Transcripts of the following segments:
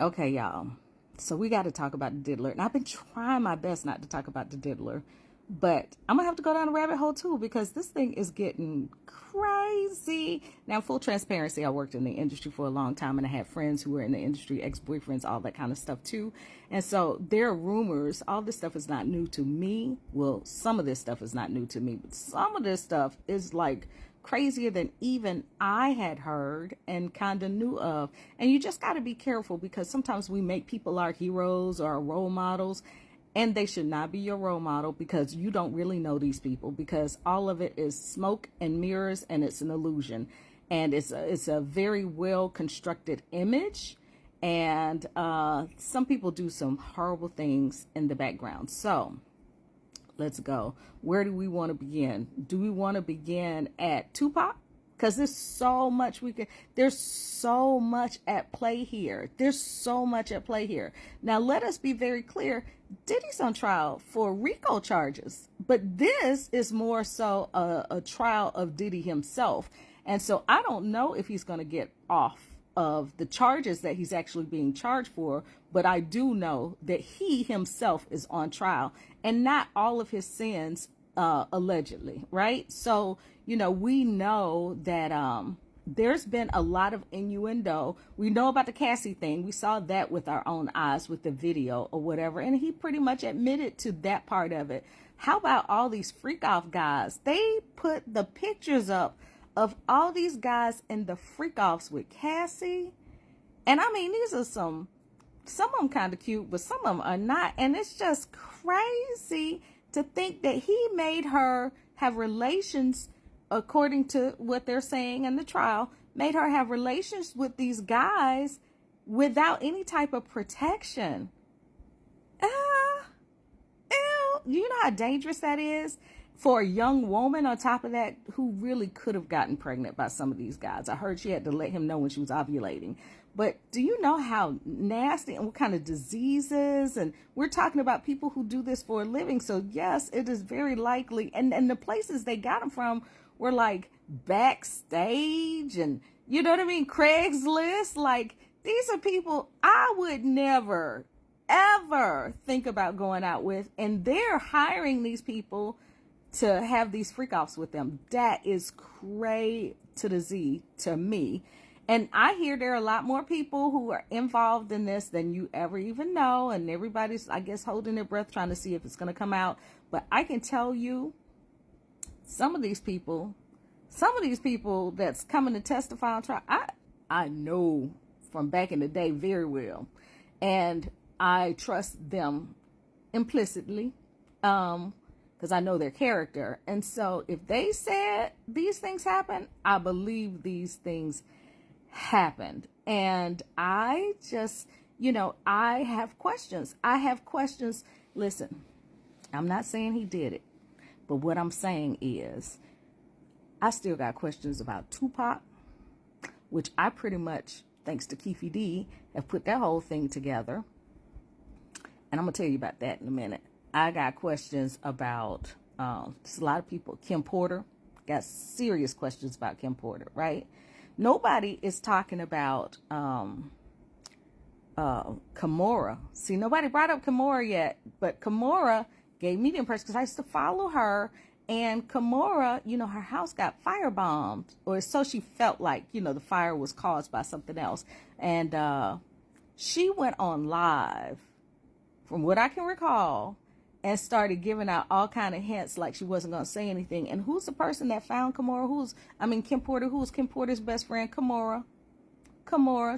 Okay, y'all. So we got to talk about the diddler. And I've been trying my best not to talk about the diddler. But I'm going to have to go down a rabbit hole too because this thing is getting crazy. Now, full transparency, I worked in the industry for a long time and I had friends who were in the industry, ex-boyfriends, all that kind of stuff too. And so there are rumors. All this stuff is not new to me. Well, some of this stuff is not new to me, but some of this stuff is like crazier than even I had heard and kind of knew of. And you just got to be careful because sometimes we make people our heroes or our role models, and they should not be your role model because you don't really know these people, because all of it is smoke and mirrors and it's an illusion. And it's a very well constructed image. And some people do some horrible things in the background. So let's go. Where do we want to begin? Do we want to begin at Tupac? Because there's so much at play here. There's so much at play here. Now, let us be very clear. Diddy's on trial for RICO charges, but this is more so a trial of Diddy himself. And so I don't know if he's going to get off of the charges that he's actually being charged for, but I do know that he himself is on trial and not all of his sins allegedly, right? So, we know that there's been a lot of innuendo. We know about the Cassie thing. We saw that with our own eyes with the video or whatever, and he pretty much admitted to that part of it. How about all these freak off guys? They put the pictures up of all these guys in the freak offs with Cassie. And I mean, these are some of them kind of cute, but some of them are not. And it's just crazy to think that he made her have relations, according to what they're saying in the trial, made her have relations with these guys without any type of protection. Ew. You know how dangerous that is for a young woman, on top of that, who really could have gotten pregnant by some of these guys. I heard she had to let him know when she was ovulating. But do you know how nasty and what kind of diseases? And we're talking about people who do this for a living. So yes, it is very likely. And the places they got them from were like backstage and, you know what I mean? Craigslist. Like, these are people I would never, ever think about going out with. And they're hiring these people to have these freak offs with them. That is cray to the Z to me. And I hear there are a lot more people who are involved in this than you ever even know. And everybody's, I guess, holding their breath trying to see if it's going to come out. But I can tell you, some of these people that's coming to testify on trial, I know from back in the day very well. And I trust them implicitly. Because I know their character. And so if they said these things happen, I believe these things happened. And I just, I have questions. Listen, I'm not saying he did it, but what I'm saying is I still got questions about Tupac, which I pretty much, thanks to Keefe D, have put that whole thing together. And I'm going to tell you about that in a minute. I got questions about, there's a lot of people, Kim Porter, got serious questions about Kim Porter, right? Nobody is talking about Kimora. See, nobody brought up Kimora yet, but Kimora gave me the impression, because I used to follow her, and Kimora, her house got firebombed, or so she felt like, the fire was caused by something else. And she went on live, from what I can recall, and started giving out all kind of hints like she wasn't going to say anything. And who's the person that found Kimora? Kim Porter. Who's Kim Porter's best friend? Kimora.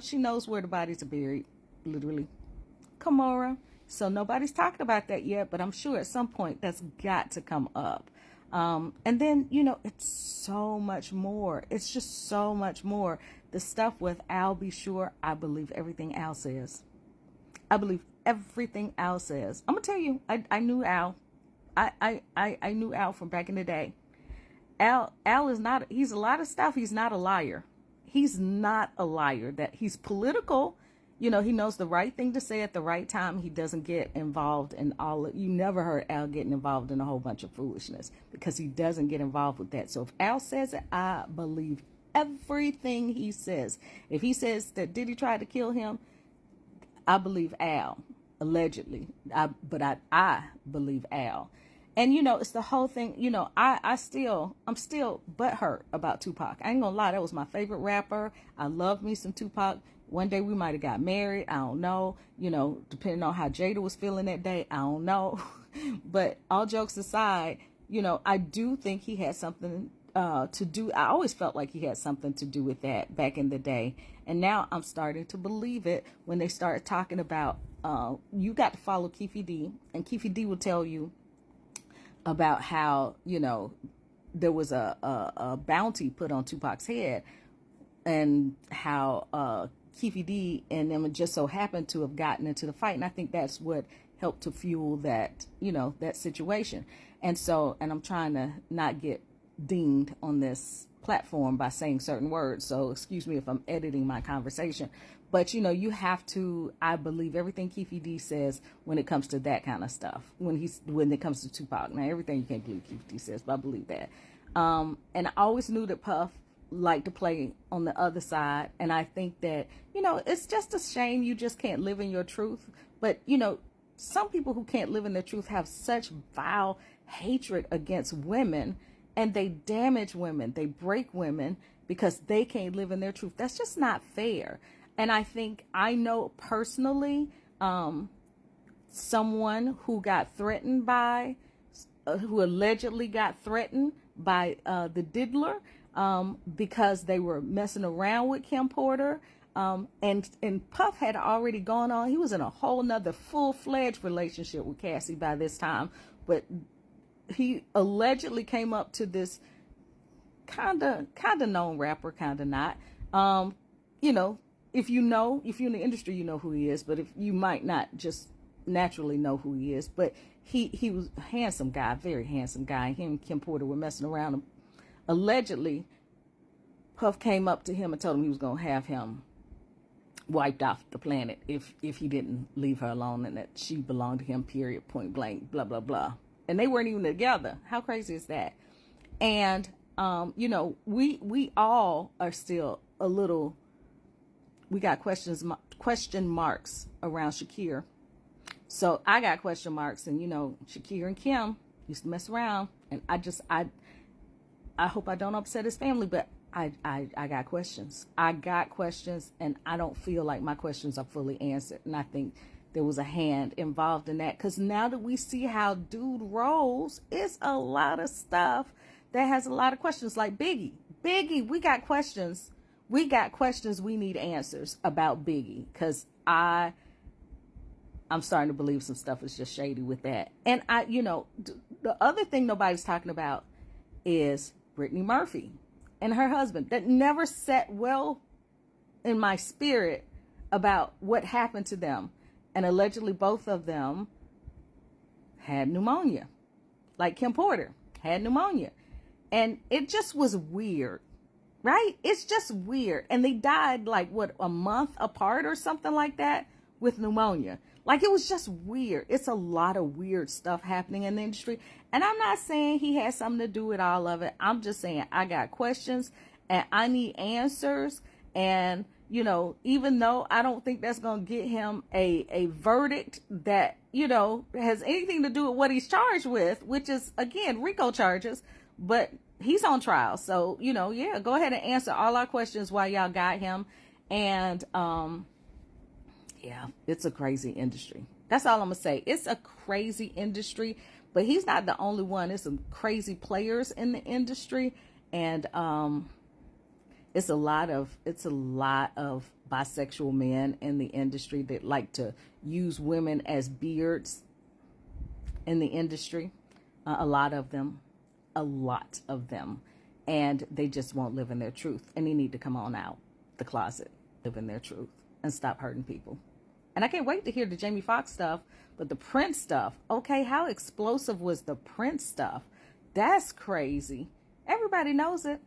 She knows where the bodies are buried, literally. Kimora. So nobody's talking about that yet, but I'm sure at some point that's got to come up. And then, it's so much more. It's just so much more. The stuff with Al B. Sure, I believe everything Al says. I believe everything Al says. I'm gonna tell you, I knew Al. I knew Al from back in the day. Al is not, he's a lot of stuff. He's not a liar. He's not a liar. That he's political. He knows the right thing to say at the right time. He doesn't get involved in you never heard Al getting involved in a whole bunch of foolishness, because he doesn't get involved with that. So if Al says it, I believe everything he says. If he says that Diddy tried to kill him, I believe Al, allegedly. I believe Al. And it's the whole thing. I'm still butthurt about Tupac. I ain't gonna lie, that was my favorite rapper. I love me some Tupac. One day we might have got married. I don't know. Depending on how Jada was feeling that day, I don't know. But all jokes aside, I do think he had something to do. I always felt like he had something to do with that back in the day. And now I'm starting to believe it when they start talking about, you got to follow Keefe D. And Keefe D will tell you about how, there was a bounty put on Tupac's head, and how Keefe D and them just so happened to have gotten into the fight. And I think that's what helped to fuel that, that situation. And I'm trying to not get dinged on this platform by saying certain words. So excuse me if I'm editing my conversation. But, you have to, I believe everything Keefe D says when it comes to that kind of stuff. When it comes to Tupac. Now, everything you can't believe Keefe D says, but I believe that. And I always knew that Puff liked to play on the other side. And I think that, it's just a shame you just can't live in your truth. But, some people who can't live in their truth have such vile hatred against women, and they damage women. They break women because they can't live in their truth. That's just not fair. And I think I know personally someone who got threatened by, who allegedly got threatened by the Diddler because they were messing around with Kim Porter. And Puff had already gone on. He was in a whole nother full-fledged relationship with Cassie by this time. But he allegedly came up to this kind of known rapper, kind of not. If you're in the industry, you know who he is. But if you might not just naturally know who he is. But he was a handsome guy, very handsome guy. Him and Kim Porter were messing around. Allegedly, Puff came up to him and told him he was going to have him wiped off the planet if he didn't leave her alone, and that she belonged to him, period, point blank, blah, blah, blah. And they weren't even together. How crazy is that? And, we all are still a little, we got question marks around Shakir. So I got question marks, and, Shakir and Kim used to mess around. And I hope I don't upset his family, but I got questions. I got questions, and I don't feel like my questions are fully answered. And I think there was a hand involved in that, because now that we see how dude rolls, it's a lot of stuff that has a lot of questions. Like Biggie, we got questions. We got questions. We need answers about Biggie, because I'm starting to believe some stuff is just shady with that. And the other thing nobody's talking about is Brittany Murphy and her husband. That never sat well in my spirit about what happened to them. And allegedly both of them had pneumonia. Like Kim Porter had pneumonia. And it just was weird, right? It's just weird. And they died like, a month apart or something like that with pneumonia. Like, it was just weird. It's a lot of weird stuff happening in the industry. And I'm not saying he has something to do with all of it. I'm just saying I got questions and I need answers. And, even though I don't think that's going to get him a verdict that, has anything to do with what he's charged with, which is, again, RICO charges, but he's on trial. So, yeah, go ahead and answer all our questions while y'all got him. And, yeah, it's a crazy industry. That's all I'm going to say. It's a crazy industry, but he's not the only one. There's some crazy players in the industry. And it's a lot of bisexual men in the industry that like to use women as beards in the industry. A lot of them. And they just won't live in their truth. And they need to come on out the closet, live in their truth, and stop hurting people. And I can't wait to hear the Jamie Foxx stuff, but the Prince stuff, okay, how explosive was the Prince stuff? That's crazy. Everybody knows it.